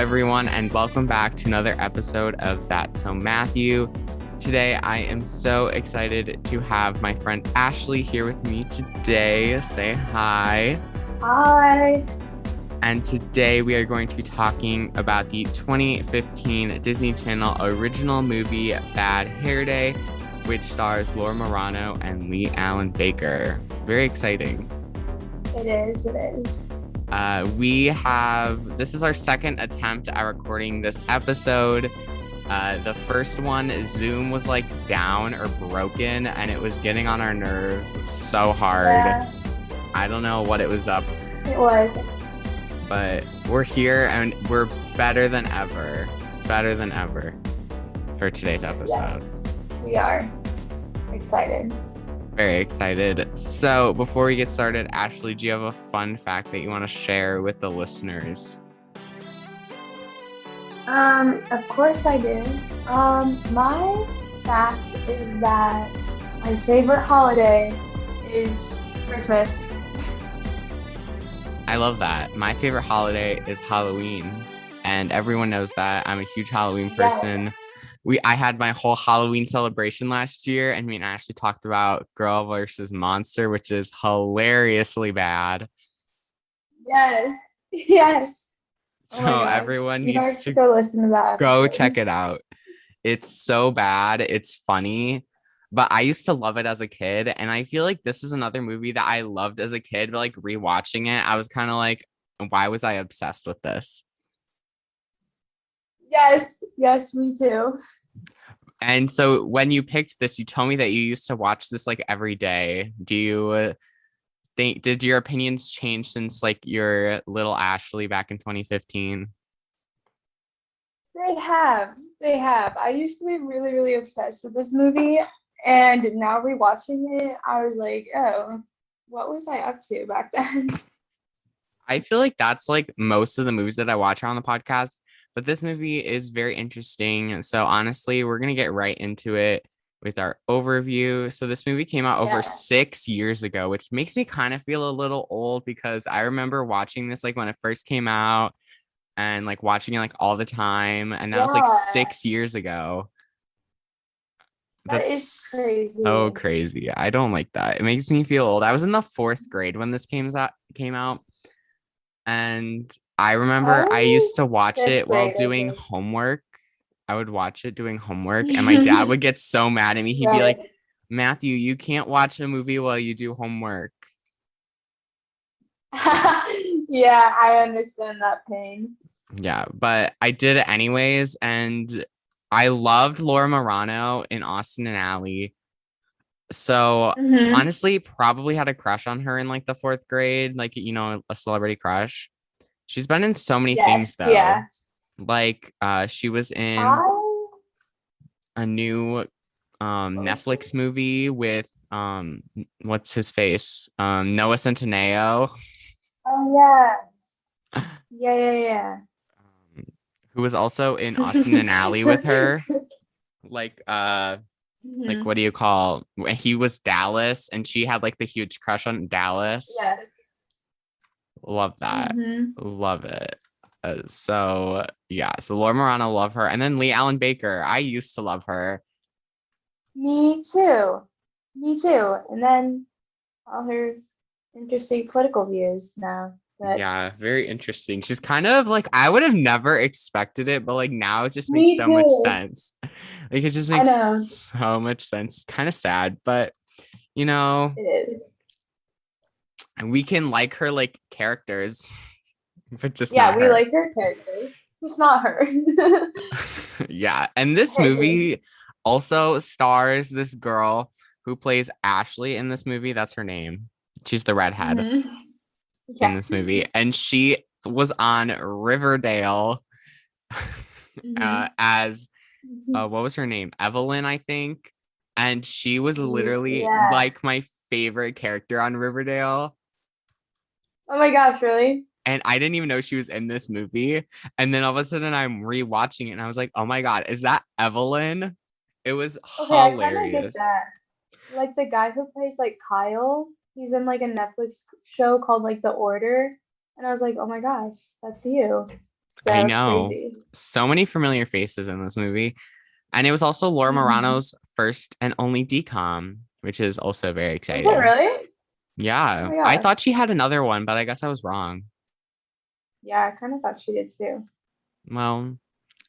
everyone, and welcome back to another episode of That's So Matthew. Today, I am so excited to have my friend Ashley here with me today. Say hi. Hi. And today, we are going to be talking about the 2015 Disney Channel original movie Bad Hair Day, which stars Laura Marano and Leigh Allen Baker. Very exciting. It is. This is our second attempt at recording this episode. The first one, Zoom was like down or broken, and it was getting on our nerves so hard. Yeah, I don't know what it was up, it was. but we're here and we're better than ever for today's episode. Yeah, we are excited. Very excited. So before we get started, Ashley, do you have a fun fact that you want to share with the listeners? Of course I do. My fact is that my favorite holiday is Christmas. I love that. My favorite holiday is Halloween, and everyone knows that. I'm a huge Halloween person. Yeah. I had my whole Halloween celebration last year, and me and Ashley talked about Girl versus Monster, which is hilariously bad. Yes. So Oh my gosh. everyone You needs guys to should go listen to that go episode. check it out. It's so bad. It's funny. But I used to love it as a kid. And I feel like this is another movie that I loved as a kid. But like rewatching it, I was kind of like, why was I obsessed with this? Yes, me too. And so when you picked this, you told me that you used to watch this like every day. Do you did your opinions change since like your little Ashley back in 2015? They have. I used to be really, really obsessed with this movie, and now rewatching it, I was like, oh, what was I up to back then? I feel like that's like most of the movies that I watch on the podcast, but this movie is very interesting. So honestly, we're gonna get right into it with our overview. So this movie came out over Yeah. 6 years ago, which makes me kind of feel a little old because I remember watching this like when it first came out and like watching it like all the time, and that was like Yeah, 6 years ago. that is That's so crazy. crazy. I don't like that. It makes me feel old. I was in the fourth grade when this came out. And I I remember I was used to watch fifth it while grade, I doing think. homework. I would watch it doing homework, and my dad would get so mad at me. He'd be like, Right. Matthew, you can't watch a movie while you do homework. Yeah, I understand that pain. Yeah, but I did it anyways. And I loved Laura Marano in Austin and Ally. So Hmm. honestly, probably had a crush on her in like the fourth grade, like, a celebrity crush. She's been in so many things Yes, yeah. though. Like she was in I a new what was Netflix movie with what's his face? Noah Centineo, oh yeah. who was also in Austin and Ally with her. Like like Hmm. what do you call he was Dallas and she had like the huge crush on Dallas. Yeah. Love that. Hmm. Love it. So yeah, so Laura Marano, love her. And then Leigh Allen Baker. I used to love her. Me too. Me too. And then all her interesting political views now. But Yeah, very interesting. She's kind of like I would have never expected it, but like now it just makes me so much too. sense. Like it just I know. makes so much sense. Kind of sad, but you know, It is. we can like her like characters, but just Yeah, not we her. like her character. Just not her. Yeah, and this movie also stars this girl who plays Ashley in this movie. That's her name. She's the redhead Hmm. in Yeah. this movie, and she was on Riverdale Hmm. as what was her name? Evelyn, I think. And she was literally Yeah. like my favorite character on Riverdale. Oh my gosh, really? And I didn't even know she was in this movie. And then all of a sudden I'm rewatching it and I was like, oh my God, is that Evelyn? It was Okay, I kind of get hilarious. that. Like the guy who plays like Kyle, he's in like a Netflix show called like The Order. And I was like, oh my gosh, that's you. I So know. crazy. So many familiar faces in this movie. And it was also Laura Mhm. Marano's first and only DCOM, which is also very Is it exciting. really? Oh Yeah. my I gosh. thought she had another one, but I guess I was wrong. Yeah, I kind of thought she did too. Well,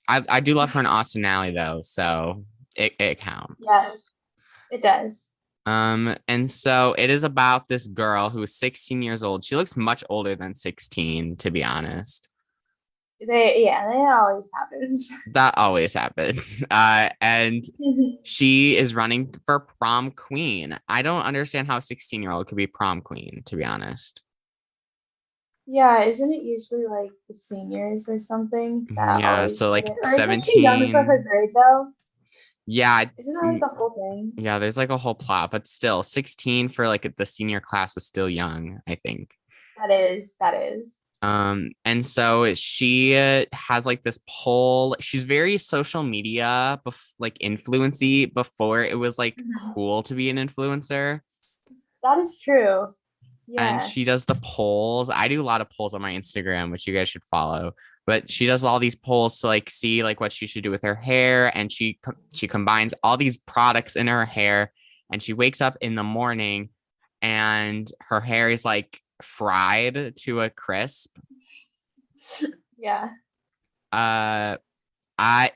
I do love her in Austin Alley though, so it Yes, counts. it does. And so it is about this girl who is 16 years old. She looks much older than 16, to be honest. Yeah, that always happens. That always happens. And she is running for prom queen. I don't understand how a 16-year-old could be prom queen, to be honest. Yeah, isn't it usually like the seniors or something that Yeah, always so get like it? Or isn't she younger for her 17. grade though? Yeah, Isn't that like the whole thing? yeah, there's like a whole plot, but still 16 for like the senior class is still young, I think. That is. And so she has like this poll. She's very social media, like influency before it was like Mhm. cool to be an influencer. That is true. And Yeah. she does the polls. I do a lot of polls on my Instagram, which you guys should follow. But she does all these polls to like see like what she should do with her hair, and she combines all these products in her hair, and she wakes up in the morning, and her hair is like fried to a crisp. Yeah. Uh,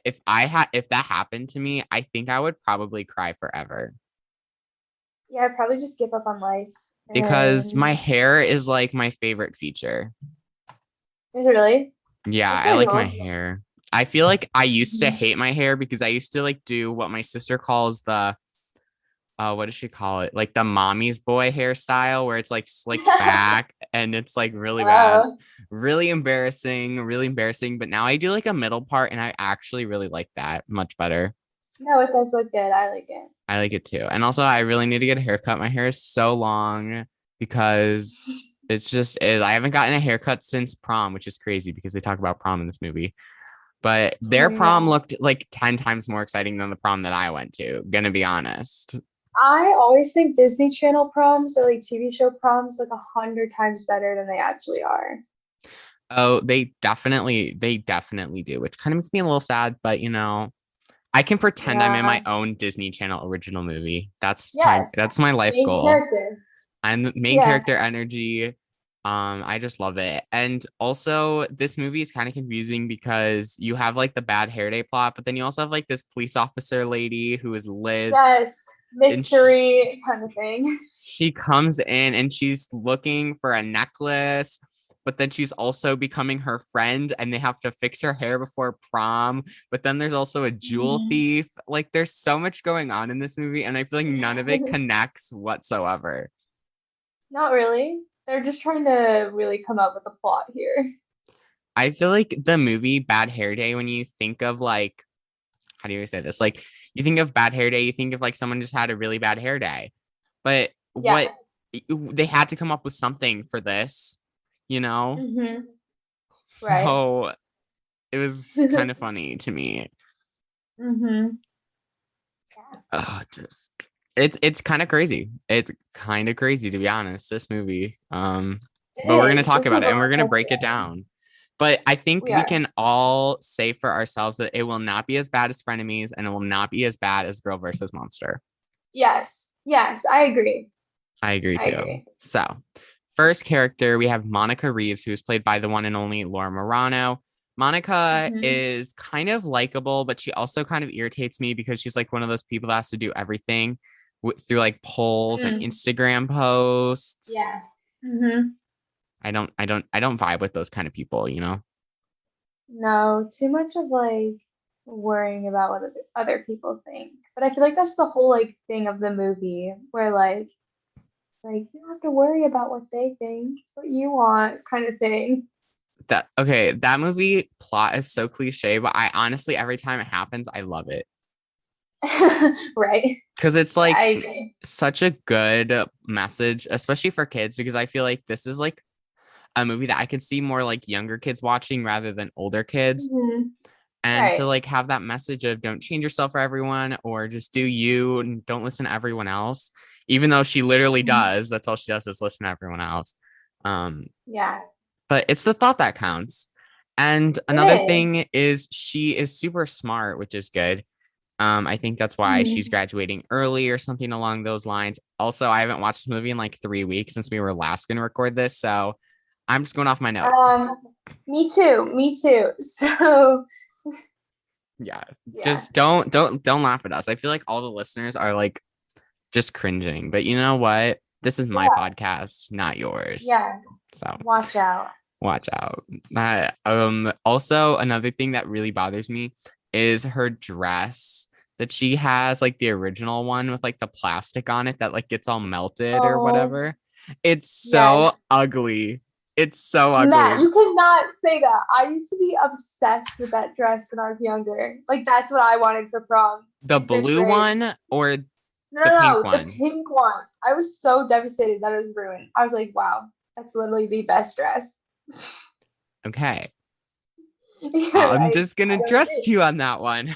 if that happened to me, I think I would probably cry forever Yeah, I'd probably just give up on life. because And my hair is like my favorite feature. is it really? Yeah, That's I pretty like my cool. hair. I feel like I used to Mhm. hate my hair because I used to like do what my sister calls the what does she call it? Like the mommy's boy hairstyle where it's like slicked back and it's like really bad. Oh, Really embarrassing. But now I do like a middle part and I actually really like that much better. no, it does look good. I like it. I like it too. And also I really need to get a haircut. My hair is so long because it's just is. I haven't gotten a haircut since prom, which is crazy because they talk about prom in this movie. But Oh their prom yeah. looked like 10 times more exciting than the prom that I went to, gonna be honest. I always think Disney Channel proms or like TV show proms look 100 times better than they actually are. Oh, they definitely do, which kind of makes me a little sad, but I can pretend I'm in Yeah. my own Disney Channel original movie. Yes. That's my life Main goal. character. I'm the main Yeah. character energy. I just love it. And also this movie is kind of confusing because you have like the bad hair day plot, but then you also have like this police officer lady who is Liz, Yes. and Mystery kind of thing. she comes in and she's looking for a necklace, but then she's also becoming her friend and they have to fix her hair before prom. But then there's also a jewel Mhm. thief. Like there's so much going on in this movie, and I feel like none of it connects whatsoever. Not really. They're just trying to really come up with a plot here. I feel like the movie Bad Hair Day, when you think of like, how do you say this? Like, you think of Bad Hair Day, you think of like someone just had a really bad hair day. But Yeah. what they had to come up with something for this, you know? Hmm. Right. So it was kind of funny to me. Hmm. Yeah. Just it's kind of crazy. It's kind of crazy to be honest, this movie. But we're It gonna is. talk It's a about it and we're roller gonna break coaster. it down. But I think We we are. can all say for ourselves that it will not be as bad as Frenemies and it will not be as bad as Girl versus Monster. Yes. Yes. I agree. I agree I too. agree. So, first character, we have Monica Reeves, who is played by the one and only Laura Marano. Monica Hmm. is kind of likable, but she also kind of irritates me because she's like one of those people that has to do everything through like polls and Mm. Instagram posts. Yeah. Hmm. I don't vibe with those kind of people. No, too much of like worrying about what other people think. But I feel like that's the whole like thing of the movie where like you don't have to worry about what they think, it's what you want kind of thing. That okay, that movie plot is so cliche, but I honestly every time it happens, I love it. Right. Because it's Yeah, I like agree. such a good message, especially for kids, because I feel like this is like a movie that I could see more like younger kids watching rather than older kids. Hmm. And to Right. like have that message of don't change yourself for everyone or just do you and don't listen to everyone else, even though she literally Mhm. does. That's all she does is listen to everyone else. Um, Yeah. but it's the thought that counts. And It another is. thing is she is super smart, which is good. I think that's why she's Mhm. graduating early or something along those lines. Also, I haven't watched this movie in like 3 weeks since we were last going to record this, so I'm just going off my notes. Um, Me too. Me too. So Yeah, yeah. just don't laugh at us. I feel like all the listeners are like just cringing, but you know what? This is my Yeah. podcast, not yours. Yeah. So Watch out. watch out. Also another thing that really bothers me is her dress that she has, like the original one with like the plastic on it that like gets all melted or Oh, whatever. It's yes. so ugly. It's so Matt, ugly. you cannot say that. I used to be obsessed with that dress when I was younger. Like that's what I wanted for prom The in fifth blue grade. one or No, the no, pink no, the one? pink one. I was so devastated that it was ruined. I was like, wow, that's literally the best dress. Okay. You're I'm like, just gonna I don't trust you on that one.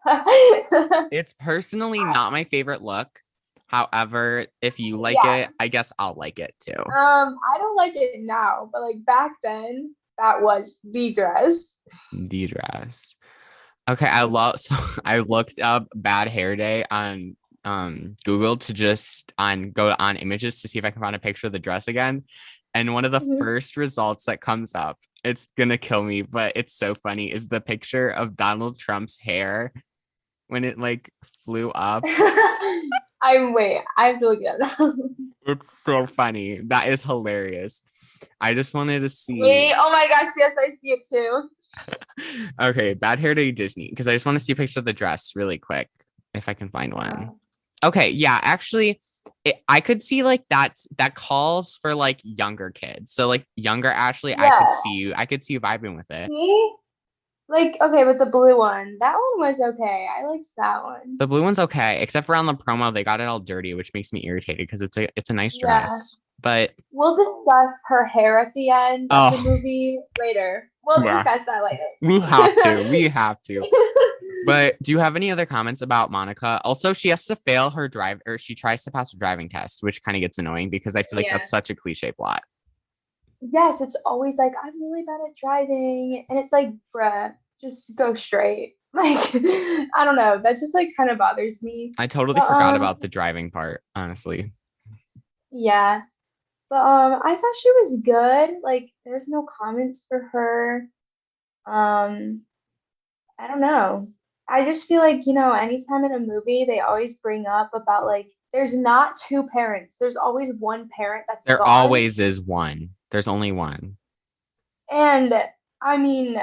agree. It's personally not my favorite look. However, if you like Yeah. it, I guess I'll like it too. I don't like it now, but like back then, that was the dress. The dress. Okay, I love so I looked up bad hair day on Google to just on go on images to see if I can find a picture of the dress again. And one of the Mhm. first results that comes up, it's gonna kill me, but it's so funny, is the picture of Donald Trump's hair when it like flew up. I have to look it up. It's so funny. That is hilarious. I just wanted to see. Wait, oh my gosh, yes, I see it too. Okay, bad hair day Disney because I just want to see a picture of the dress really quick if I can find one. Oh. Okay, yeah, actually, I could see like that calls for like younger kids. So like younger Ashley, Yeah, I could see you vibing with it. see? Like, okay, with the blue one, that one was okay. I liked that one. The blue one's okay, except for on the promo, they got it all dirty, which makes me irritated because it's a nice Yeah. dress. But We'll discuss her hair at the end of the oh movie later. We'll yeah, discuss that later. we have to. We have to. But do you have any other comments about Monica? Also, she has to fail her drive or she tries to pass her driving test, which kind of gets annoying because I feel like Yeah. that's such a cliche plot. Yes, it's always like, I'm really bad at driving. And it's like, bruh, just go straight. Like, I don't know. That just like kind of bothers me. I totally But forgot about the driving part, honestly. yeah. But I thought she was good. Like, there's no comments for her. Um, I don't know. I just feel like, anytime in a movie they always bring up about like there's not two parents. There's always one parent that's There gone. always is one. There's only one. And I mean,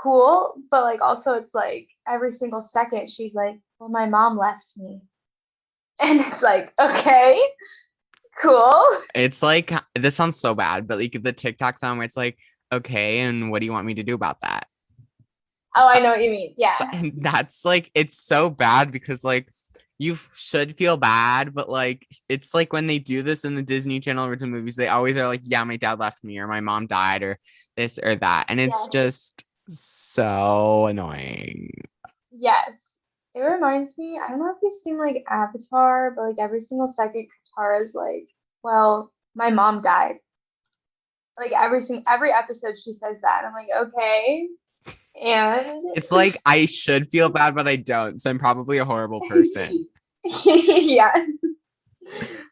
cool, but like also it's like every single second she's like, "Well, my mom left me." And it's like, "Okay, cool." It's like this sounds so bad, but like the TikTok sound where it's like, okay, and what do you want me to do about that? Oh, I know what you mean. Yeah. And that's like it's so bad because like you should feel bad, but like it's like when they do this in the Disney Channel original movies, they always are like, yeah, my dad left me or my mom died or this or that. And it's Yeah. just so annoying. Yes. It reminds me, I don't know if you've seen like Avatar, but like every single second Katara's like, well, my mom died. Like every episode she says that. And I'm like, okay. And It's like I should feel bad, but I don't. So I'm probably a horrible person. yeah.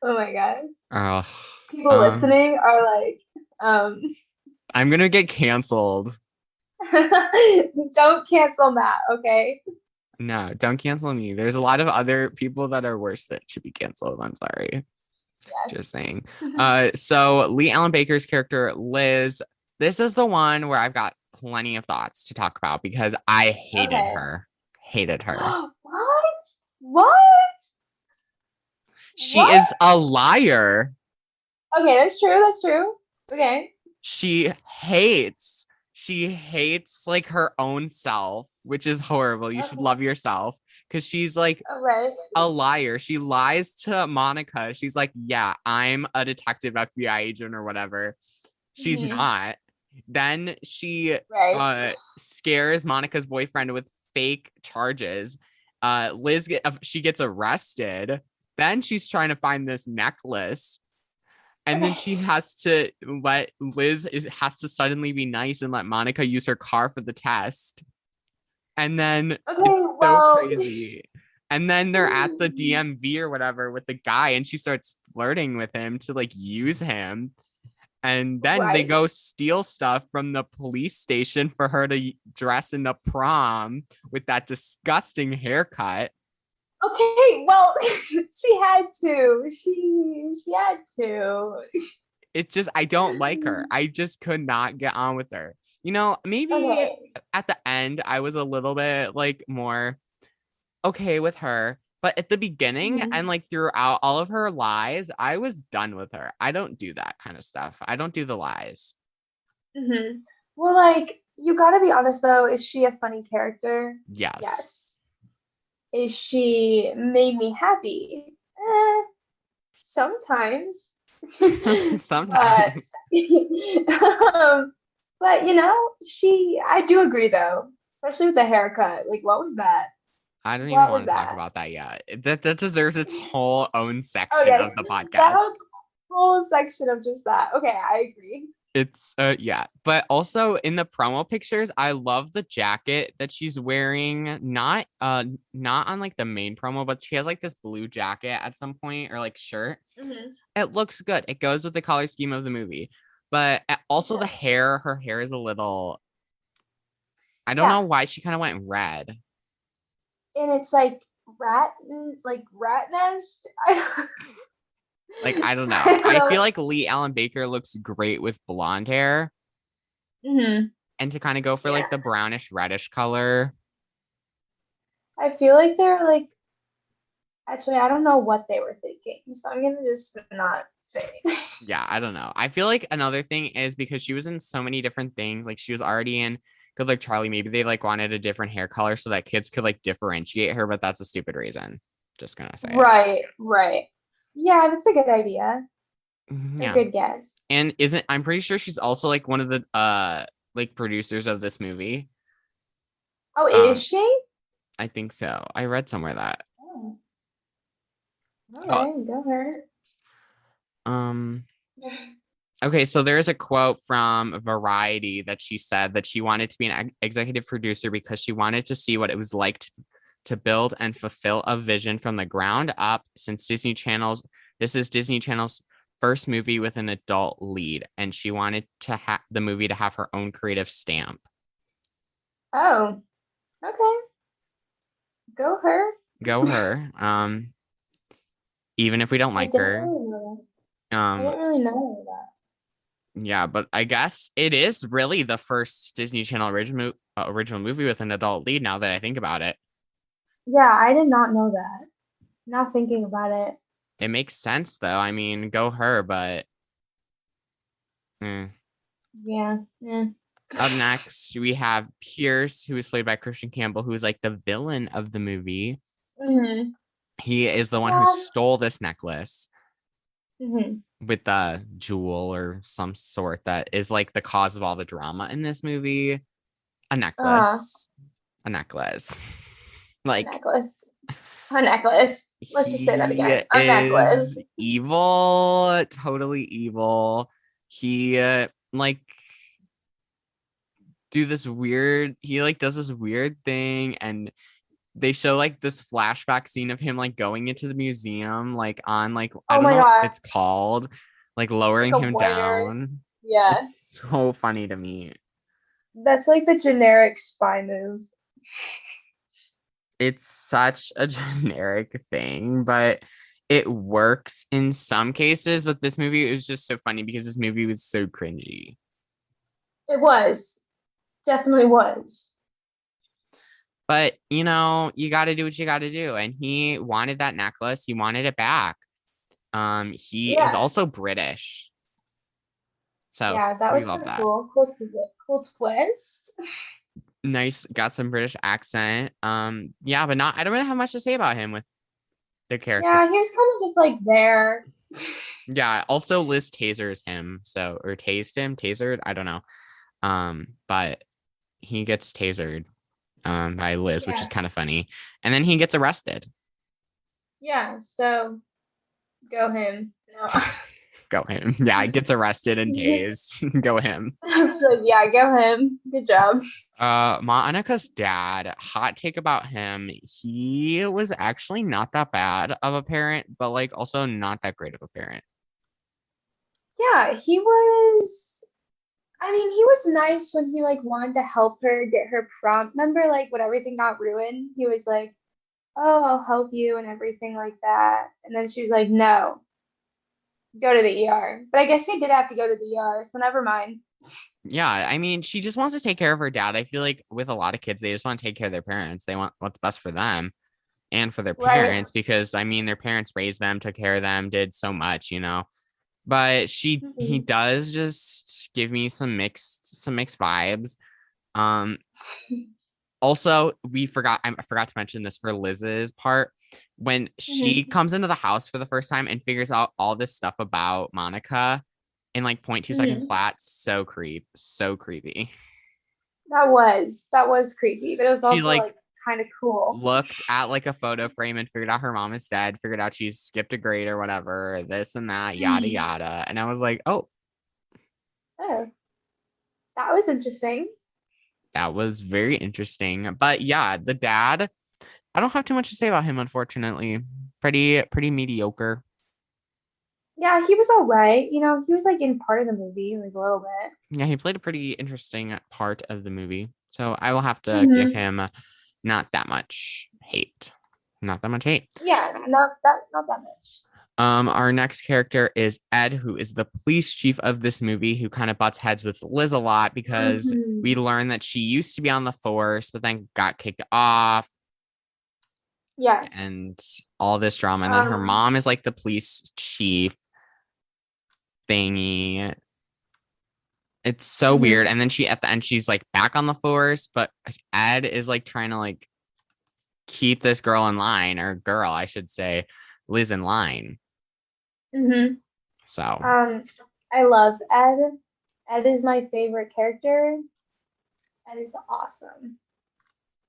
Oh my gosh. Oh, People um, listening are like, um, I'm gonna get canceled. don't cancel Matt, okay? No, don't cancel me. There's a lot of other people that are worse that should be canceled. I'm sorry. Yes. Just saying. So Lee Allen Baker's character, Liz, this is the one where I've got plenty of thoughts to talk about because I hated Okay. her. Hated her. What? What? She What? is a liar. Okay, that's true. That's true. Okay. She hates, she hates like her own self, which is horrible. You should Okay. love yourself because she's like Okay. a liar. She lies to Monica. She's like, yeah, I'm a detective FBI agent or whatever. She's Hmm. not. Then she Right. scares Monica's boyfriend with fake charges. She gets arrested. Then she's trying to find this necklace. And then Okay. she has to let has to suddenly be nice and let Monica use her car for the test. And then Okay, it's so well, crazy. And then they're at the DMV or whatever with the guy, and she starts flirting with him to like use him. And then they right. go steal stuff from the police station for her to dress in the prom with that disgusting haircut. Okay, well, she had to. She had to. It's just, I don't like her. I just could not get on with her. Maybe Okay. at the end, I was a little bit like more okay with her. But at the beginning and hmm like throughout all of her lies, I was done with her. I don't do that kind of stuff. I don't do the lies. hmm Well, like, you gotta be honest though, is she a funny character? Yes. Yes. Is she made me happy? Sometimes. But Sometimes. um, but I do agree though, especially with the haircut. Like, what was that? I don't even What was want to talk that? about that yet. That deserves its whole own Oh section yes, of the that podcast. was a whole section of just that. Okay, I agree. It's yeah, but also in the promo pictures, I love the jacket that she's wearing. Not on like the main promo, but she has like this blue jacket at some point or like shirt. hmm It looks good. It goes with the color scheme of the movie. But also the Yeah, hair, her hair is a little, I don't know yeah, why she kind of went red. and it's like rat nest. Like, I don't know. I don't I know. feel like Lee Allen Baker looks great with blonde hair. And to kind of go for Yeah, like the brownish reddish color. I feel like they're like actually I don't know what they were thinking, so I'm gonna just not say. Yeah, I don't know. I feel like another thing is because she was in so many different things. Like she was already in Good Luck Charlie. Maybe they like wanted a different hair color so that kids could like differentiate her, but that's a stupid reason. Just gonna say it. Right, right. Yeah, that's a good idea. A Yeah. good guess. And isn't I'm pretty sure she's also like one of the like producers of this movie. Oh, is Um, she? I think so. I read somewhere that. Oh, all Oh, right, go her. um okay, so there's a quote from Variety that she said that she wanted to be an executive producer because she wanted to see what it was like to build and fulfill a vision from the ground up since this is Disney Channel's first movie with an adult lead and she wanted to have the movie to have her own creative stamp. Oh, okay. Go her. Go her. Even if we don't I like didn't her. really know. I Um didn't really know that. yeah, but I guess it is really the first Disney Channel original movie with an adult lead now that I think about it. Yeah, I did not know that. Now thinking about it. It makes sense though. I mean, go her, but eh. Yeah, yeah. Up next, we have Pierce, who is played by Christian Campbell, who is like the villain of the movie. hmm He is the one who Yeah. stole this necklace hmm with a jewel or some sort that is like the cause of all the drama in this movie. A Uh, necklace. A necklace. a Like necklace. A necklace. Let's just say that he again. A necklace. is evil, totally evil. He like he like does this weird thing and they show like this flashback scene of him like going into the museum like on like I Oh don't my know what God. it's called, like Like lowering a him wire. down. Yeah. It's so funny to me. That's like the generic spy move. It's such a generic thing, but it works in some cases. But this movie was just so funny because this movie was so cringy. It was. Definitely was. But you got to do what you got to do. And he wanted that necklace. He wanted it back. He is Yeah. also British, so Yeah, that we was love kind of that. cool. Cool twist. Nice, got some British accent. Yeah, but not. I don't really have much to say about him with the character. Yeah, he was kind of just like there. Yeah. Also, Liz tasers him, or tased him, tasered. I don't know. But he gets tasered by Liz, which is Yeah. kind of funny, and then he gets arrested. Yeah, so go him. No. Go him. Yeah, gets arrested and tased. Go him. I was like, yeah, go him. Good job. Monica's dad, hot take about him. He was actually not that bad of a parent, but like also not that great of a parent. Yeah, he was. I mean, he was nice when he like wanted to help her get her prom. Remember, like when everything got ruined, he was like, "Oh, I'll help you" and everything like that. And then she was like, "No, go to the ER." But I guess he did have to go to the ER, so never mind. Yeah, I mean, she just wants to take care of her dad. I feel like with a lot of kids, they just want to take care of their parents. They want what's best for them and for their Right. parents because I mean, their parents raised them, took care of them, did so much. But he Mhm. does just give me some mixed vibes. Um, Also, I forgot to mention this for Liz's part. When she Mhm. comes into the house for the first time and figures out all this stuff about Monica in like 0.2 seconds Mhm. flat, so creepy. That was creepy, but it was She also like like kind of cool. looked at like a photo frame and figured out her mom is dead, figured out she's skipped a grade or whatever, this and that, yada Mhm. yada. And I was like, oh, Oh, that was interesting. that was very interesting. But yeah, the dad, I don't have too much to say about him, unfortunately. Pretty mediocre. Yeah, he was all right. He was like in part of the movie, like a little bit. Yeah, he played a pretty interesting part of the movie. So I will have to give Hmm. him not that much hate. Not that much hate. Yeah, not that much. Our next character is Ed, who is the police chief of this movie, who kind of butts heads with Liz a lot because we Hmm. learn that she used to be on the force, but then got kicked off Yes. and all this drama. And then her Um. mom is like the police chief thingy. It's so weird. Mhm. And then she at the end she's like back on the force, but Ed is like trying to like keep this girl in line, or girl, I should say, Liz in line. Mhm. So Um. I love Ed. Ed is my favorite character. Ed is awesome.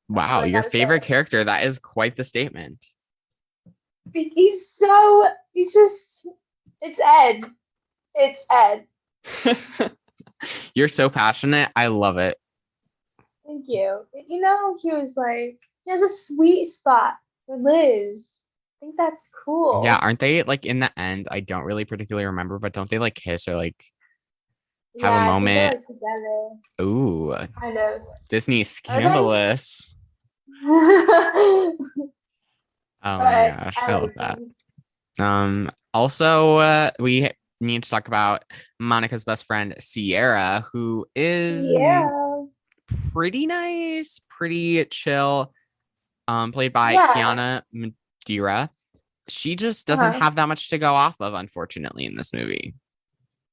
That's wow, what I your gotta favorite say. character. That is quite the statement. He's just. It's Ed. It's Ed. You're so passionate. I love it. Thank you. He was like, he has a sweet spot for Liz. I think that's Yeah, cool. aren't they like in the end? I don't really particularly remember, but don't they like kiss or like have a Yeah, I think they're moment? like together. Ooh, Kind of. Disney Are they? scandalous. Oh my But gosh, I I love like that. them. Also, we need to talk about Monica's best friend, Sierra, who is Yeah. pretty nice, pretty chill, played by Yeah. Kiana Madeira. She just doesn't Uh-huh. have that much to go off of, unfortunately, in this movie.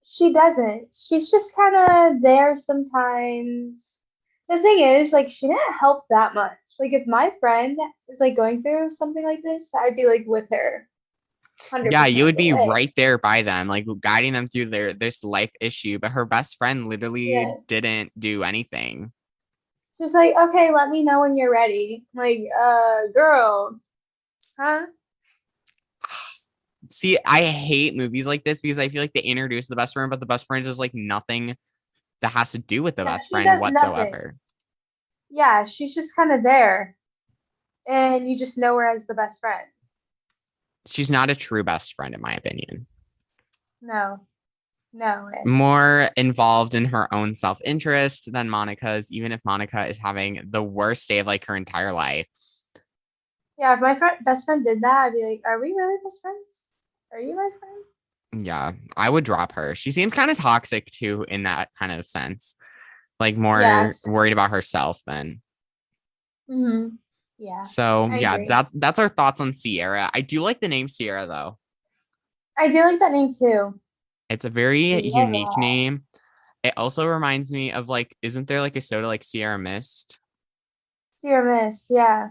She doesn't. She's just kind of there sometimes. The thing is, like, she didn't help that much. Like, if my friend is like going through something like this, I'd be like with her Yeah, you 100% of would the be way. right there by them, like guiding them through this life issue, but her best friend literally Yeah. didn't do anything. She's like, okay, let me know when you're ready. Like, girl, huh? See, I hate movies like this because I feel like they introduce the best friend, but the best friend is like nothing that has to do with the Yeah, best she friend does nothing. whatsoever. Yeah, she's just kind of there, and you just know her as the best friend. She's not a true best friend, in my opinion. No, no way. More involved in her own self-interest than Monica's, even if Monica is having the worst day of like her entire life. Yeah, if my best friend did that, I'd be like, are we really best friends? Are you my friend? Yeah, I would drop her. She seems kind of toxic too in that kind of sense. Like more Yes. worried about herself than. Mm-hmm. Yeah, So I yeah, agree. that's our thoughts on Sierra. I do like the name Sierra though. I do like that name too. It's a very unique Sierra. name. It also reminds me of like, isn't there like a soda like Sierra Mist? Sierra Miss, yeah.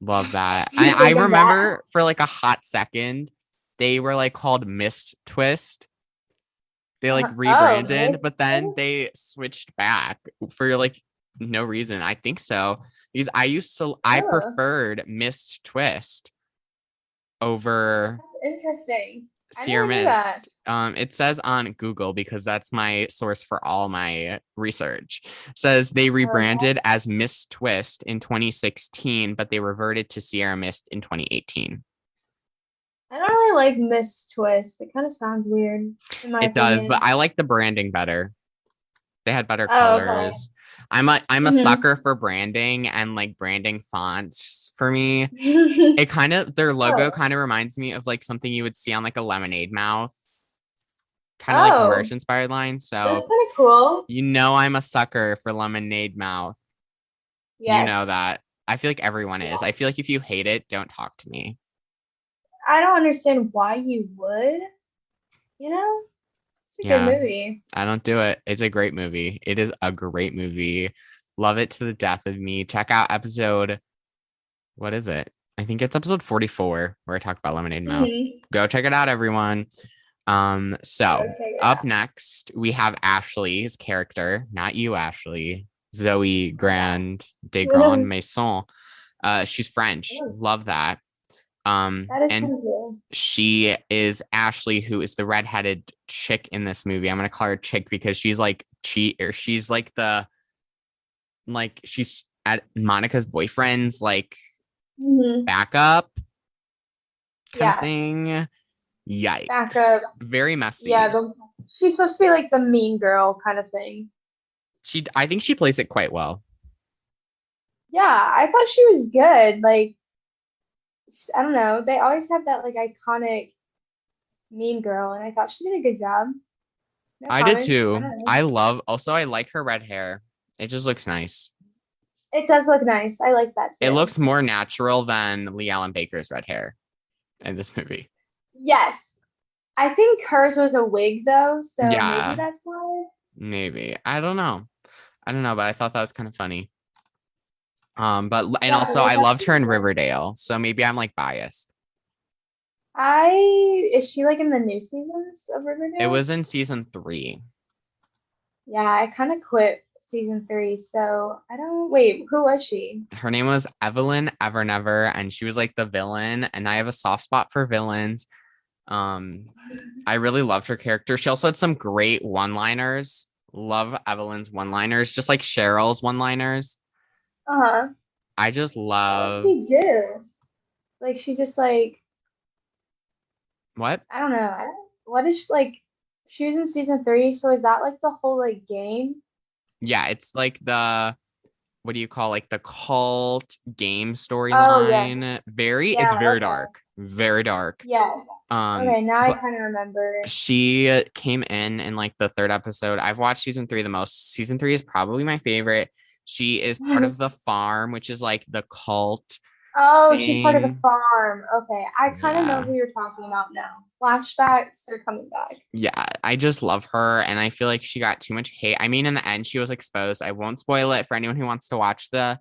Love that. You I think of that? remember for like a hot second, they were like called Mist Twist. They like Oh, rebranded, Miss. but then they switched back for like no reason. I think so. Because I Oh, preferred Mist Twist over that's interesting. I Sierra never knew that. Mist. It says on Google because that's my source for all my research. Says they Okay. rebranded as Mist Twist in 2016, but they reverted to Sierra Mist in 2018. I don't really like Miss Twist. It kind of sounds weird, in my It does, but opinion. I like the branding better. They had better Oh, okay. colors. I'm a Hmm. sucker for branding and like branding fonts for me. It kind of their logo Oh. kind of reminds me of like something you would see on like a lemonade mouth, kind of like Oh, merch inspired line. that's So kind of cool. I'm a sucker for lemonade mouth. You know Yes. that. I feel like everyone is. Yeah. I feel like if you hate it, don't talk to me. I don't understand why you would, you know? It's a good Yeah, movie. I don't do it. It's a great movie. It is a great movie. Love it to the death of me. Check out episode, what is it? I think it's episode 44 where I talk about Lemonade Mouth. Mm-hmm. Go check it out, everyone. So Okay, up yeah. next we have Ashley's character, not you, Ashley. Zoe Grand de Grand Maison. She's French. Love that. That is And kind of cool. she is Ashley, who is the redheaded chick in this movie. I'm gonna call her chick because she's like or she's like she's at Monica's boyfriend's like Hmm. backup kind of Yeah. thing. Back Yikes. up. Very Yeah, messy. she's supposed to be like the mean girl kind of thing. I think she plays it quite well. Yeah, I thought she was good. Like, I don't know. They always have that like iconic mean girl, and I thought she did a good job. No I did comments. I too. don't know. I like her red hair. It just looks nice. It does look nice. I like that It too. looks more natural than Lee Allen Baker's red hair in this movie. Yes. I think hers was a wig though, so maybe Yeah, that's why. maybe. I don't know. I don't know, but I thought that was kind of funny. But and Yeah, also like I that's loved her pretty in good. Riverdale, so maybe I'm like biased. Is she like in the new seasons of It Riverdale? was in season 3. Yeah, I kind of quit season three, so I don't wait, who was she? Her name was Evelyn Evernever, and she was like the villain. And I have a soft spot for villains. Um, I really loved her character. She also had some great one-liners. Love Evelyn's one-liners, just like Cheryl's one-liners. Uh-huh. I just What did love she do? Like she just like what? I don't know. What is she like? She was in season three, so is that like the whole like game? Yeah, it's like the what do you call like the cult game Oh yeah, storyline. It's yeah. very Okay, dark, very dark. yeah. Okay, now I But kind of remember. she came in like the third episode. I've watched season 3 the most. Season 3 is probably my favorite. She is part of the farm, which is like the cult Oh, she's part of the thing. farm. Okay, I kind of know Yeah. who you're talking about now. Flashbacks are coming back. Yeah, I just love her and I feel like she got too much hate. I mean, in the end she was exposed. I won't spoil it for anyone who wants to watch the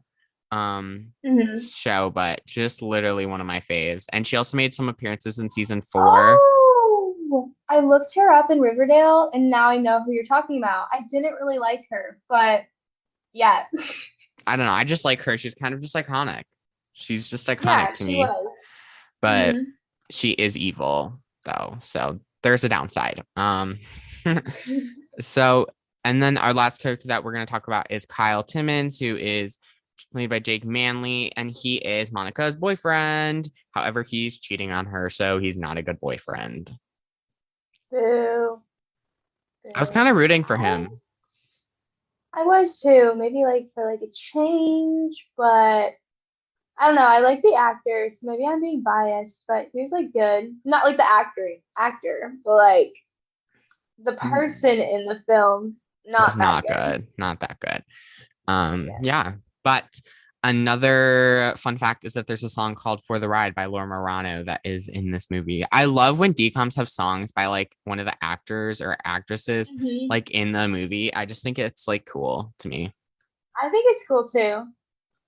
Hmm. show, but just literally one of my faves. And she also made some appearances in season 4. Oh, I looked her up in Riverdale, and now I know who you're talking about. I didn't really like her, but yeah, I don't know. I just like her. She's kind of just iconic. She's just iconic yeah, to she me. was. But Hmm. she is evil though. So there's a downside. So and then our last character that we're going to talk about is Kyle Timmons, who is played by Jake Manley, and he is Monica's boyfriend. However, he's cheating on her, so he's not a good boyfriend. Boo, I was kind of boo. rooting for him. I was too. Maybe like for like a change, but I don't know. I like the actors. Maybe I'm being biased, but he was like good. Not like the actor, but like the person in the film, Was not that not good. good. Not that good. Yeah. Yeah. But another fun fact is that there's a song called For the Ride by Laura Marano that is in this movie. I love when DCOMs have songs by like one of the actors or actresses Hmm. like in the movie. I just think it's like cool to me. I think it's cool too.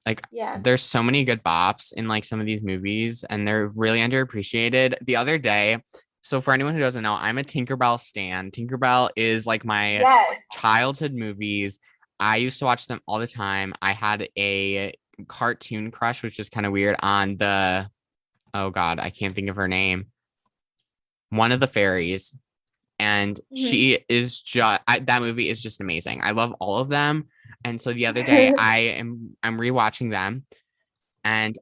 Like Yeah. there's so many good bops in like some of these movies and they're really underappreciated. The other day, so for anyone who doesn't know, I'm a Tinkerbell stan. Tinkerbell is like my Yes. childhood movies. I used to watch them all the time. I had a cartoon crush, which is kind of weird on the oh god, I can't think of her name. one of the fairies, and Mhm. she is just that movie is just amazing. I love all of them. And so the other day I'm rewatching them, and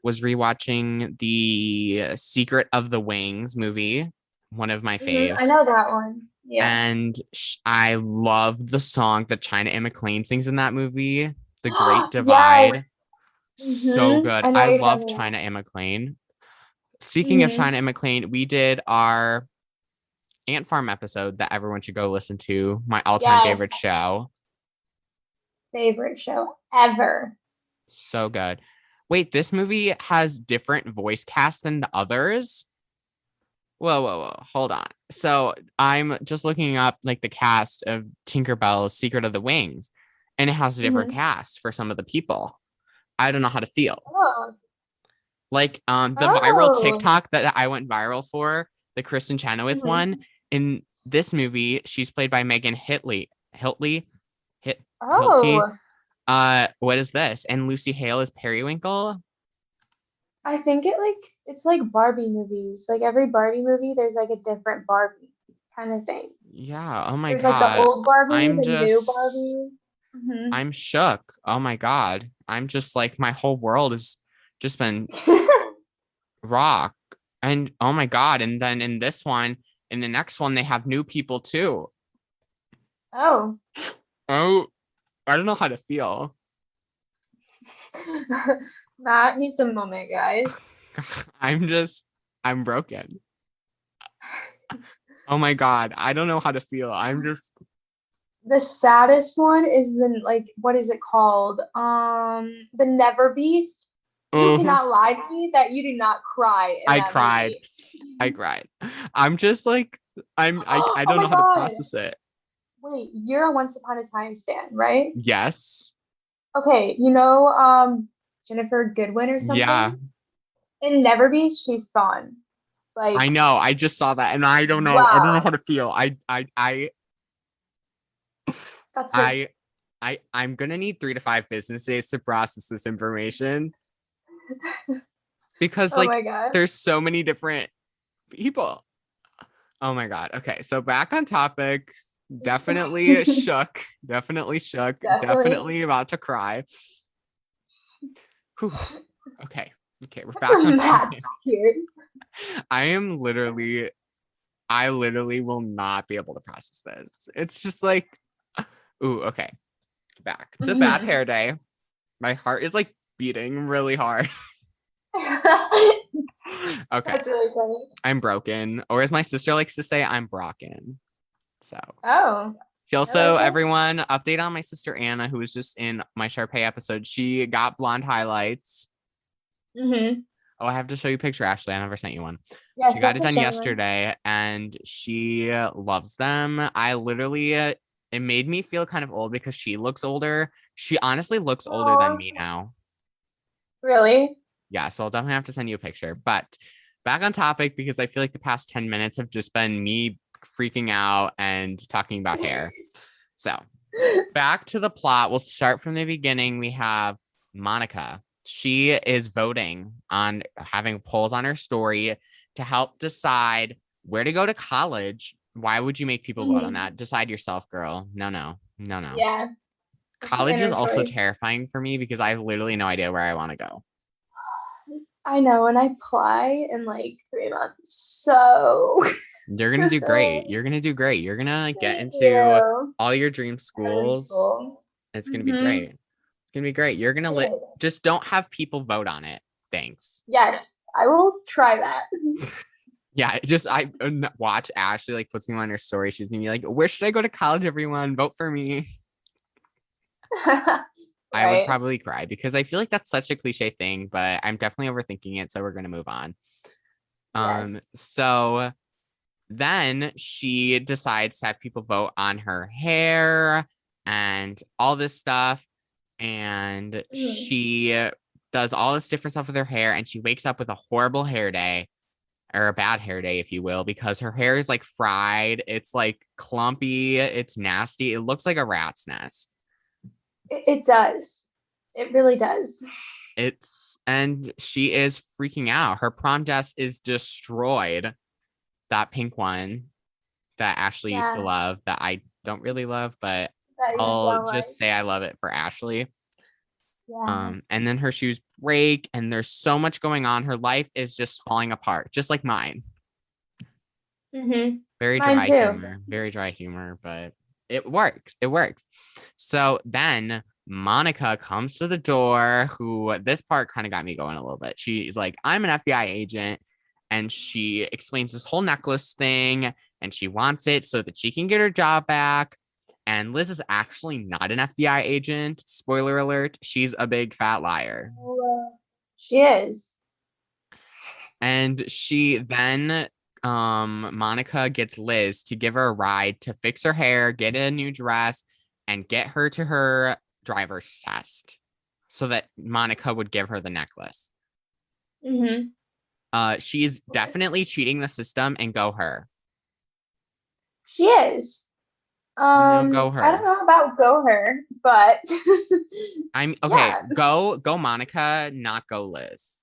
was rewatching the Secret of the Wings movie, one of my I faves. know that one. Yeah. And I love the song that China and McClain sings in that movie, The Great Yes. Divide. So good. I know I what you're love talking China about. and McClain. Speaking of Hmm. China and McClain, we did our Ant Farm episode that everyone should go listen to. My all-time Yes. favorite show. Favorite show ever. So good. Wait, this movie has different voice cast than the others? Whoa, whoa, whoa. Hold on. So I'm just looking up like the cast of Tinkerbell's Secret of the Wings, and it has a different Hmm. cast for some of the people. I don't know how to feel. Oh. Like the viral Oh. TikTok that I went viral for, the Kristen Chenoweth one, Hmm. in this movie, she's played by Megan Hitley. Hilty. Oh. What is this? And Lucy Hale is Periwinkle. I think it's like Barbie movies. Like every Barbie movie, there's like a different Barbie kind of thing. Yeah. Oh my There's like the God. old Barbie, I'm the new just Barbie. I'm shook. Oh my God. I'm just like my whole world has just been rock. And oh my God. And then in this one, in the next one, they have new people too. Oh. Oh, I don't know how to feel. Matt needs a moment, guys. I'm broken. Oh my God. I don't know how to feel. I'm just, The saddest one is the like what is it called? The Never Beast. You oh, cannot lie to me that you do not cry in I that cried. movie. I cried. I'm just like, I Oh don't know my how to god. process it. Wait, you're a Once Upon a Time stan, right? Yes. Okay, Jennifer Goodwin or Yeah. something? In Never Beast, she's gone. I Like, know. I just saw that and I don't know. I don't know how wow. to feel. That's like I, I'm gonna need 3 to 5 business days to process this information because oh like my god. there's so many different people. Oh my God. Okay. So back on topic. Definitely shook. Definitely shook. Definitely. Definitely about to cry. Whew. Okay. Okay. We're back on topic. Matt's tears. I am literally, I literally will not be able to process this. It's just like, ooh, okay. Back to bad hair day. My heart is like beating really hard. Okay. That's really funny. I'm broken. Or as my sister likes to say, I'm broken. So Oh, she I like also, it. everyone, update on my sister Anna, who was just in my Sharpay episode. She got blonde highlights. Mm-hmm. Oh, I have to show you a picture, Ashley. I never sent you one. Yes, She got that's it a done shame. yesterday and she loves them. I literally, it made me feel kind of old because she looks older. She honestly looks older than Oh, me now. really? Yeah, so I'll definitely have to send you a picture. But back on topic because I feel like the past 10 minutes have just been me freaking out and talking about hair. So back to the plot. We'll start from the beginning. We have Monica. She is voting on having polls on her story to help decide where to go to college. Why would you make people vote on Mhm. that? Decide yourself, girl. No, no, no, no. Yeah, that's an College is inner also choice. terrifying for me because I have literally no idea where I want to go. I know, and I apply in like 3 months. So You're gonna do great. You're gonna do great. You're gonna like, get thank into you. all your dream Really schools. cool. It's gonna be Mm-hmm. great. It's gonna be great. You're gonna let Good. just don't have people vote on it. Thanks. Yes, I will try that. Yeah, just I watch Ashley like put something on her story. She's gonna be like, "Where should I go to college? Everyone, vote for me." I would Right. probably cry because I feel like that's such a cliche thing, but I'm definitely overthinking it. So we're gonna move on. Yes. So then she decides to have people vote on her hair and all this stuff. And Mhm. she does all this different stuff with her hair. And she wakes up with a horrible hair day or a bad hair day, if you will, because her hair is like fried. It's like clumpy. It's nasty. It looks like a rat's nest. It does. It really does. And she is freaking out. Her prom dress is destroyed. that pink one that Ashley used to Yeah, love that I don't really love, but that you I'll don't just like. say I love it for Ashley. Yeah. And then her shoes break, and there's so much going on. Her life is just falling apart, just like mine. Very Mine dry too. humor, very dry humor, but it works. It works. So then Monica comes to the door, who this part kind of got me going a little bit. She's like, I'm an FBI agent. And she explains this whole necklace thing, and she wants it so that she can get her job back. And Liz is actually not an FBI agent. Spoiler alert, she's a big fat liar. She is. And she then Monica gets Liz to give her a ride to fix her hair, get a new dress, and get her to her driver's test so that Monica would give her the necklace. Mm-hmm. She's definitely cheating the system, and go her. She is. No, go I don't her. know about go her, but I'm okay. yeah, Go Monica, not go Liz.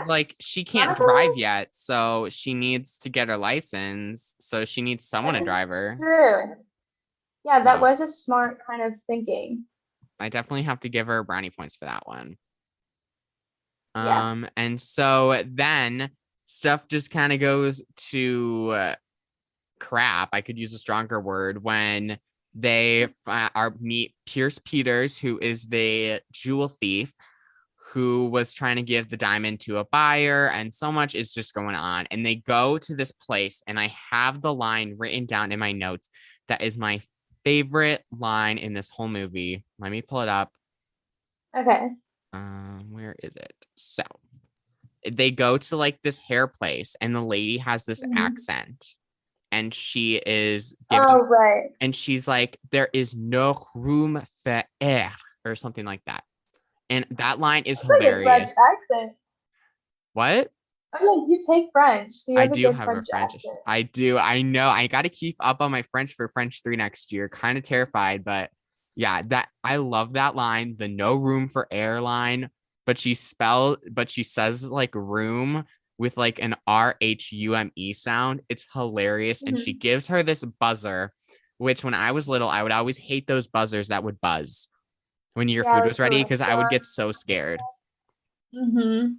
Like yes. she can't Monica, drive yet, so she needs to get her license. So she needs someone to that is drive her. true. Yeah, that So was a smart kind of thinking. I definitely have to give her brownie points for that one. Yeah. And so then stuff just kind of goes to crap. I could use a stronger word when they meet Pierce Peters, who is the jewel thief who was trying to give the diamond to a buyer, and so much is just going on. And they go to this place, and I have the line written down in my notes that is my favorite line in this whole movie. Let me pull it up. Okay. Where is it? So they go to like this hair place, and the lady has this Mhm. accent, and she is Oh, giving, right. and she's like, there is no room for air, or something like that. And that line is That's like a French hilarious. accent. What? Oh, yeah, you take French, so you I have a do good have a French French. accent. I do. I know. I got to keep up on my French for French 3 next year. Kind of terrified, but yeah, that I love that line, the no room for airline, but she says like room with like an RHUME sound. It's hilarious. And she Mhm. gives her this buzzer, which when I was little, I would always hate those buzzers that would buzz when your Yeah, food like was the ready because I would restaurant. get so scared. Mm-hmm.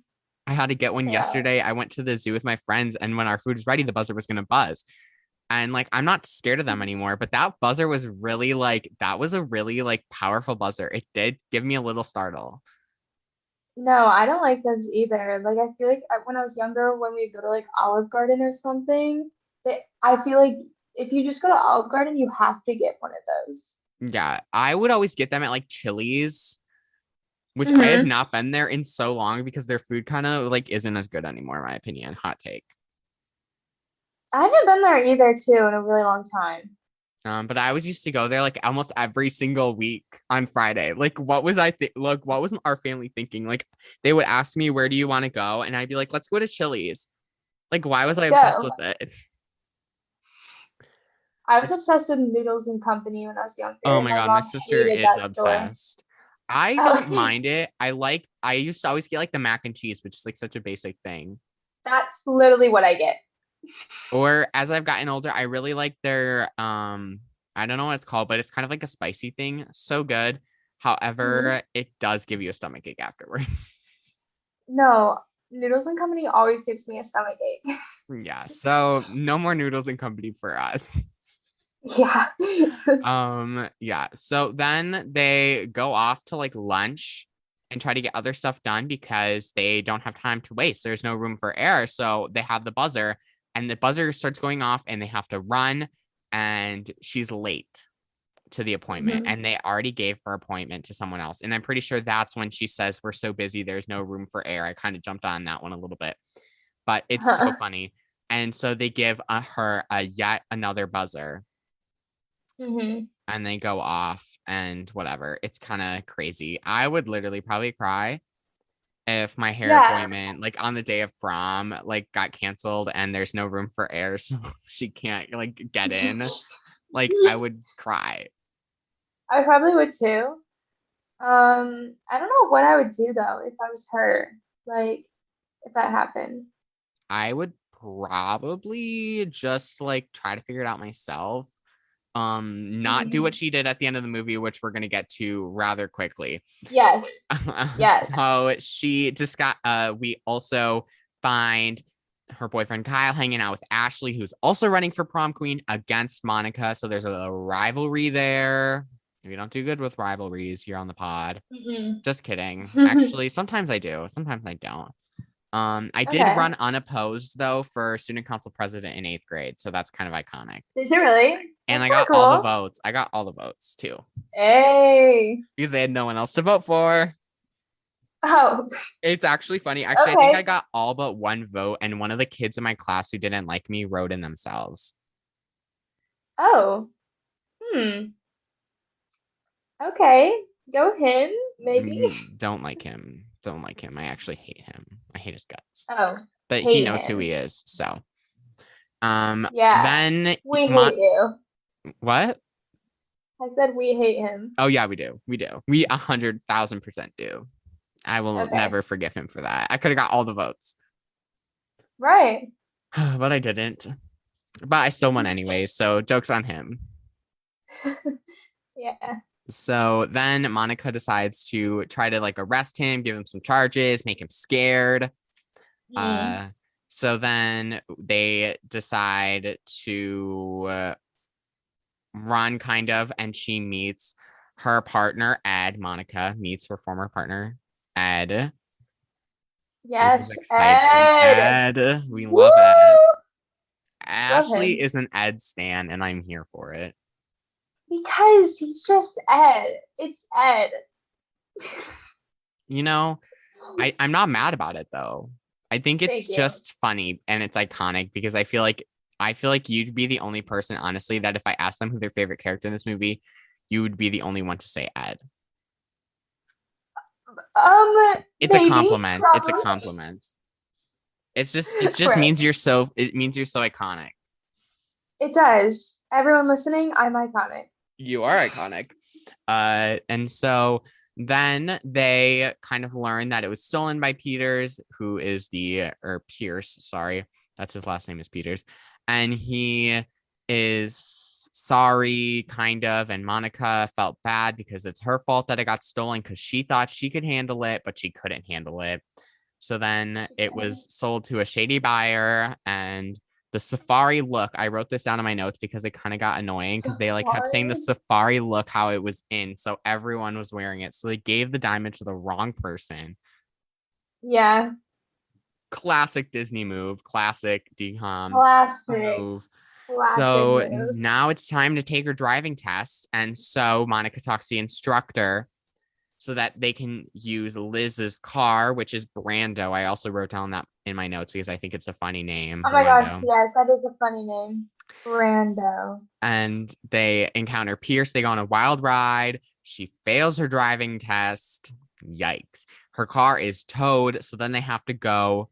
I had to get one Yeah. yesterday. I went to the zoo with my friends, and when our food was ready, the buzzer was gonna buzz. And like, I'm not scared of them anymore, but that buzzer was really like, that was a really like powerful buzzer. It did give me a little startle. No, I don't like those either. Like, I feel like when I was younger, when we go to like Olive Garden or something, I feel like if you just go to Olive Garden, you have to get one of those. Yeah, I would always get them at like Chili's, which I have Mm-hmm. not been there in so long because their food kind of like isn't as good anymore, in my opinion. Hot take. I haven't been there either, too, in a really long time. But I always used to go there like almost every single week on Friday. Like, what was I think? Look, what was our family thinking? Like, they would ask me, "Where do you want to go?" And I'd be like, "Let's go to Chili's." Like, why was I Let's obsessed go. with it? I was It's obsessed with Noodles and Company when I was Oh younger. my My God, my mom sister hated is that store. obsessed. I don't Oh, mind it. I used to always get like the mac and cheese, which is like such a basic thing. that's literally what I get. Or as I've gotten older, I really like their I don't know what it's called, but it's kind of like a spicy thing. So good. Mhm. However, it does give you a stomachache afterwards. No, Noodles and Company always gives me a stomach ache. Yeah, so no more noodles and company for us. Yeah. Yeah. So then they go off to like lunch and try to get other stuff done because they don't have time to waste. There's no room for error. So they have the buzzer, and the buzzer starts going off, and they have to run, and she's late to the appointment, Mhm. and they already gave her appointment to someone else. And I'm pretty sure that's when she says, "We're so busy, there's no room for air." I kind of jumped on that one a little bit, but it's so funny. And so they give her a yet another buzzer, Mhm. and they go off and whatever. It's kind of crazy. I would literally probably cry if my hair Yeah, appointment, like on the day of prom, like got canceled and there's no room for air, so she can't like get in. Like, I would cry. I probably would too. I don't know what I would do though if I was her. Like, if that happened. I would probably just like try to figure it out myself. Not do what Mhm. she did at the end of the movie, which we're gonna get to rather quickly. Yes. Yes. So she just got we also find her boyfriend Kyle hanging out with Ashley, who's also running for prom queen against Monica. So there's a rivalry there. We don't do good with rivalries here on the pod. Mhm. Just kidding. Actually, sometimes I do, sometimes I don't. I did Okay. run unopposed though for student council president in 8th grade, so that's kind of iconic. Did you really? And That's I kind got of all the cool. votes. I got all the votes too Hey. because they had no one else to vote for. Oh, It's actually funny. Actually, I think I okay. got all but one vote, and one of the kids in my class who didn't like me wrote in themselves. Oh. Hmm. Okay. Go him, maybe. Don't like him. Don't like him. I actually hate him. I hate his guts. Oh, But he hate knows who he him. is. So, Yeah. then We hate you. what? I said we hate him. Oh yeah, we do. We do. We 100,000% do. I will Okay. never forgive him for that. I could have got all the votes, Right. but I didn't. But I still won anyways. So joke's on him. Yeah. So then Monica decides to try to like arrest him, give him some charges, make him scared. Mm. So then they decide to run kind of, and she meets her partner, Ed. Monica meets her former partner, Ed. This is Yes, exciting. Ed. Ed. We Woo! love Ed. Love Ashley him. is an Ed stan, and I'm here for it. Because he's just Ed. It's Ed. You know, I'm not mad about it though. I think it's Thank you. just funny and it's iconic because I feel like you'd be the only person, honestly, that if I asked them who their favorite character in this movie, you would be the only one to say Ed. It's a Maybe, compliment. It's a probably. compliment. It just Right. means you're so iconic. It does. Everyone listening, I'm iconic. You are iconic. And so then they kind of learn that it was stolen by Peters, who is or Pierce, sorry. That's his last name is Peters. And he is sorry, kind of. And Monica felt bad because it's her fault that it got stolen because she thought she could handle it, but she couldn't handle it. So then it Okay. was sold to a shady buyer, and the safari look, I wrote this down in my notes because it kind of got annoying because they like kept saying the Safari? safari look how it was in, so everyone was wearing it, so they gave the diamond to the wrong person. Yeah. Classic Disney move, classic DCOM Classic. move. Classic So move. now it's time to take her driving test, and so Monica talks to the instructor so that they can use Liz's car, which is Brando. I also wrote down that in my notes because I think it's a funny name, Oh my gosh, Brando. yes, that is a funny name. Brando. And they encounter Pierce. They go on a wild ride. She fails her driving test. Yikes. Her car is towed. So then they have to go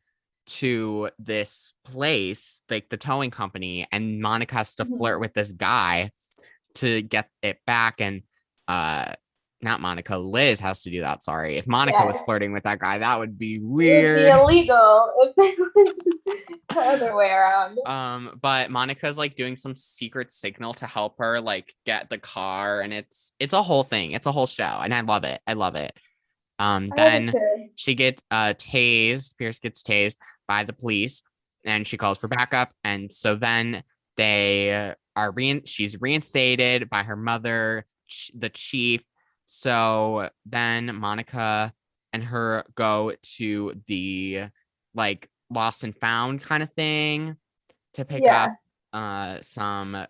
to this place, like the towing company, and Monica has to Mhm. flirt with this guy to get it back. And not Monica, Liz has to do that. Sorry. If Monica was Yes. flirting with that guy, that would be It would be weird. illegal if they went the other way around. But Monica's like doing some secret signal to help her like get the car, and it's a whole thing. It's a whole show, and I love it. I love it. I love it Then too. she gets tased. Pierce gets tased by the police, and she calls for backup. And so then she's reinstated by her mother, the chief. So then Monica and her go to the like lost and found kind of thing to pick up Yeah. some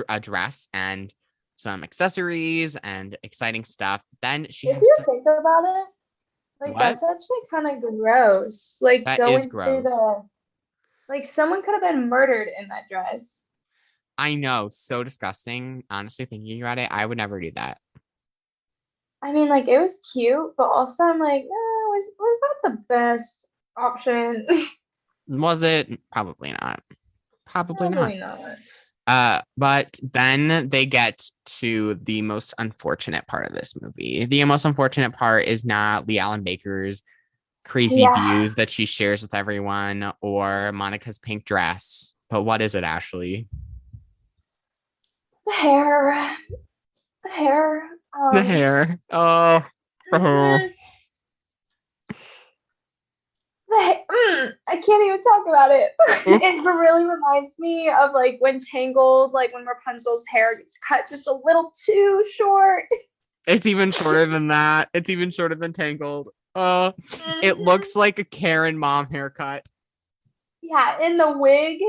a dress and some accessories and exciting stuff. Then she If has you to think about it, like what? that's actually kind of gross. Like That is going through gross. the like someone could have been murdered in that dress. I know, so disgusting. Honestly, thinking about it, I would never do that. I mean, like it was cute, but also I'm like, was that the best option? Was it? Probably not. Probably not. Probably not. But then they get to the most unfortunate part of this movie. The most unfortunate part is not Lee Allen Baker's crazy Yeah, views that she shares with everyone, or Monica's pink dress. But what is it, Ashley? the hair, the hair. The hair. Oh. Oh. Mhm. I can't even talk about it. It Oops. really reminds me of like when Tangled, like when Rapunzel's hair gets cut just a little too short. It's even shorter than that. It's even shorter than Tangled. It Mhm. looks like a Karen mom haircut. Yeah, and the wig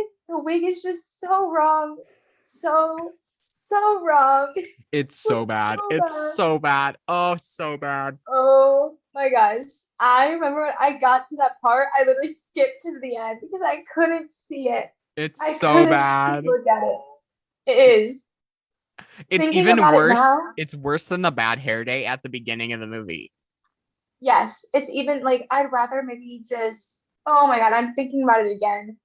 is just so wrong. So, so wrong. It's It so looks bad. so It's bad. so bad. Oh, so bad. Oh my gosh. I remember when I got to that part, I literally skipped to the end because I couldn't see it. It's I so couldn't bad. look at it. It is. It's Thinking even about it worse. now, It's worse than the bad hair day at the beginning of the movie. yes, it's even like I'd rather maybe just, oh my God, I'm thinking about it again.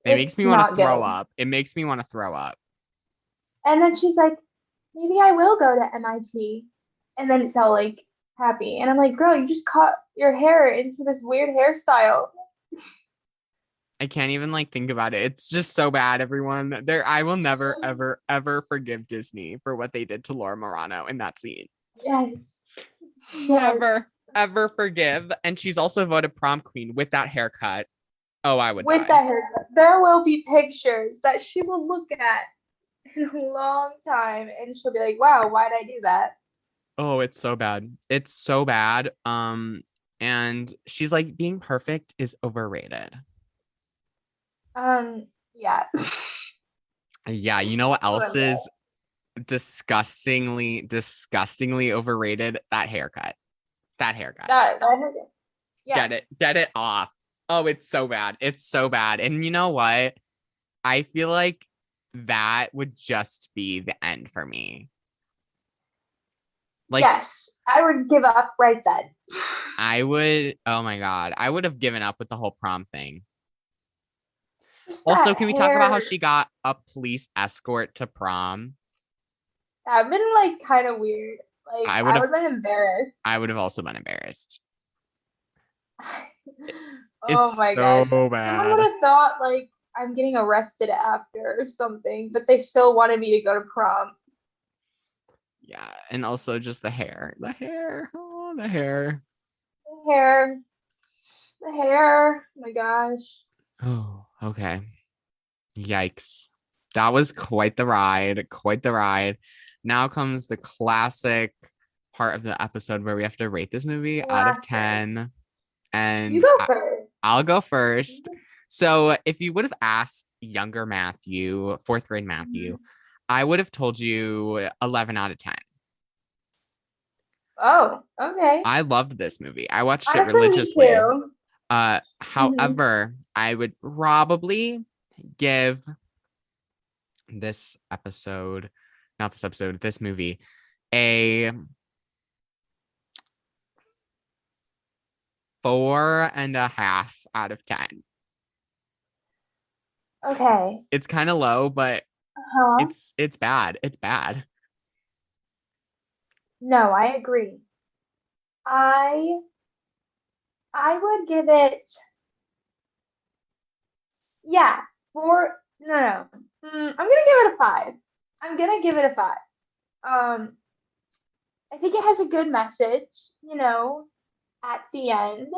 It makes It's me want to not throw good. up. It makes me want to throw up. And then she's like, maybe I will go to MIT. And then it's all like happy. And I'm like, girl, you just cut your hair into this weird hairstyle. I can't even like think about it. It's just so bad, everyone. There, I will never, ever, ever forgive Disney for what they did to Laura Marano in that scene. Yes. Never, Yes. ever forgive. And she's also voted prom queen with that haircut. Oh, I would With die. that haircut. There will be pictures that she will look at in a long time and she'll be like, wow, why'd I do that? Oh, it's so bad. It's so bad. And she's like, being perfect is overrated. Yeah. Yeah, you know what else Whatever. is disgustingly, disgustingly overrated? That haircut. That haircut. That haircut. Yeah. Get it off. Oh, it's so bad. It's so bad. And you know what? I feel like that would just be the end for me. Like, Yes. I would give up right then. I would, oh my God, I would have given up with the whole prom thing. Just Also, that can we talk about how hair. she got a police escort to prom? That would been like kind of weird. Like I would I have, would have been embarrassed. I would have also been embarrassed. Oh It's my gosh. so Someone would bad. have thought like I'm getting arrested after or something, but they still wanted me to go to prom. Yeah, and also just the hair, oh, the hair. The hair, the hair. Oh my gosh. Oh, okay. Yikes. That was quite the ride, quite the ride. Now comes the classic part of the episode where we have to rate this movie out of Classic. 10. You And go first. I'll go first. So, if you would have asked younger Matthew, fourth grade Matthew, Mhm. I would have told you 11 out of 10. Oh, okay. I loved this movie. I watched it Honestly, me religiously. too. Hmm. However, I would probably give this episode, not this episode, this movie, a 4.5 out of 10. Okay. It's kind of low, but Huh? it's bad. It's bad. No, I agree. I I would give it, yeah, four. No, no. I'm gonna give it a five. I'm gonna give it a five. Um, I think it has a good message, at the end.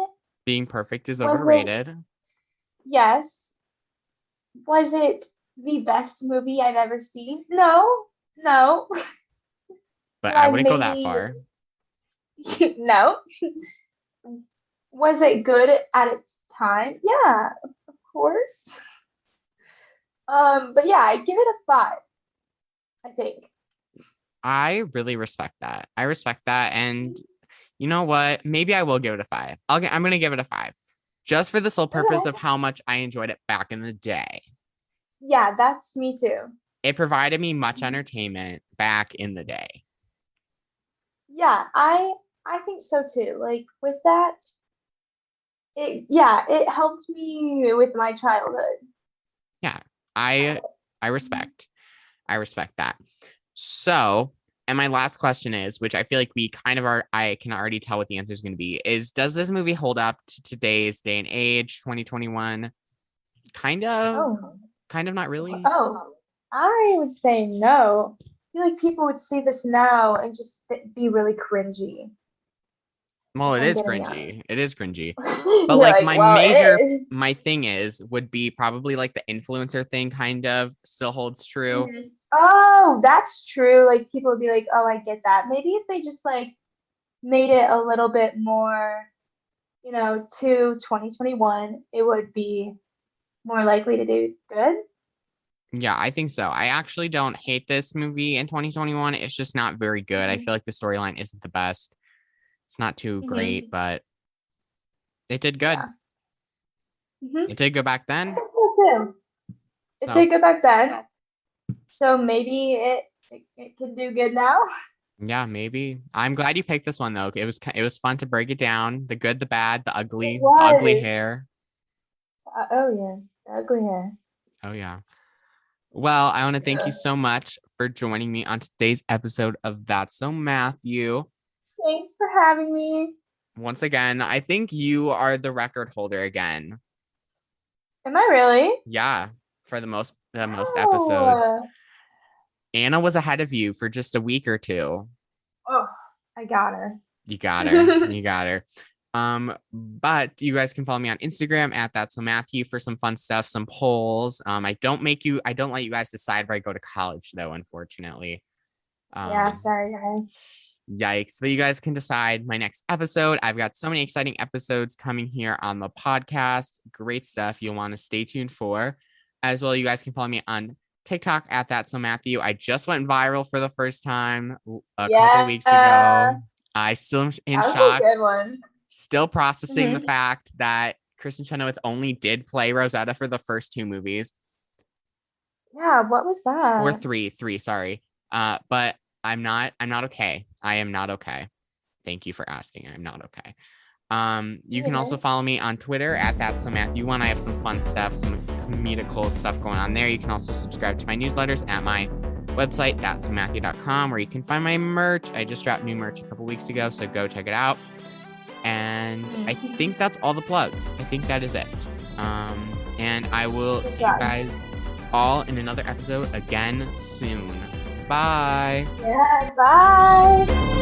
Being perfect is Was it, overrated, yes. Was it the best movie I've ever seen? No, no. but Did I I wouldn't go that maybe, far. no. Was it good at its time? Yeah, of course. But yeah, I give it a five, I think. I really respect that. I respect that. And you know what? Maybe I will give it a 5. I'm gonna give it a 5. Just for the sole purpose of Okay. how much I enjoyed it back in the day. Yeah, that's me too. It provided me much entertainment back in the day. Yeah, I think so too. Like with that, it helped me with my childhood. Yeah. I I respect. I respect that. So And my last question is, which I feel like we kind of are, I can already tell what the answer is going to be, is does this movie hold up to today's day and age, 2021? Kind of, Oh, kind of not really. oh, I would say no. I feel like people would see this now and just be really cringy, Well, if it I'm is getting honest. cringy. It is cringy. But You're like like, well, it is. my thing would be probably like the influencer thing kind of still holds true. Mhm. Oh, that's true. Like people would be like, oh, I get that. Maybe if they just like made it a little bit more, to 2021, it would be more likely to do good. Yeah, I think so. I actually don't hate this movie in 2021. It's just not very good. I Hmm. feel like the storyline isn't the best. It's not too great, Hmm. but it did good. Yeah. Hmm. It did go back I then. think so too. It So did go back then, so maybe it could do good now. yeah, maybe. I'm glad you picked this one though. It was fun to break it down. The good, the bad, It the ugly was. hair. Oh yeah, the ugly hair. Oh yeah. Well, I want to thank you Yeah. so much for joining me on today's episode of That's So Matthew. Thanks for having me. Once again, I think you are the record holder again. Am I really? Yeah, for the most episodes. Oh, Anna was ahead of you for just a week or two. oh, I got her. You got her. You got her. But you guys can follow me on Instagram at That's So Matthew for some fun stuff, some polls. I don't let you guys decide where I go to college though, unfortunately. Yeah, Um, sorry guys. Yikes. But you guys can decide my next episode. I've got so many exciting episodes coming here on the podcast. Great stuff you'll want to stay tuned for. As well, you guys can follow me on TikTok at That's So Matthew. I just went viral for the first time a couple Yeah, weeks that ago. I still am in was a shock, good one. still processing the Hmm. fact that Kristen Chenoweth only did play Rosetta for the first two movies. Yeah, what was Or that? three, sorry. But I'm not okay. I am not okay. Thank you for asking. I'm not okay. You can also Yeah. follow me on Twitter at That's So Matthew One. I have some fun stuff, some comedical stuff going on there. You can also subscribe to my newsletters at my website, thatsomatthew.com, where you can find my merch. I just dropped new merch a couple weeks ago, so go check it out. And I think that's all the plugs. I think that is it. And I will see you guys all in another episode again soon. Bye. Yeah, bye.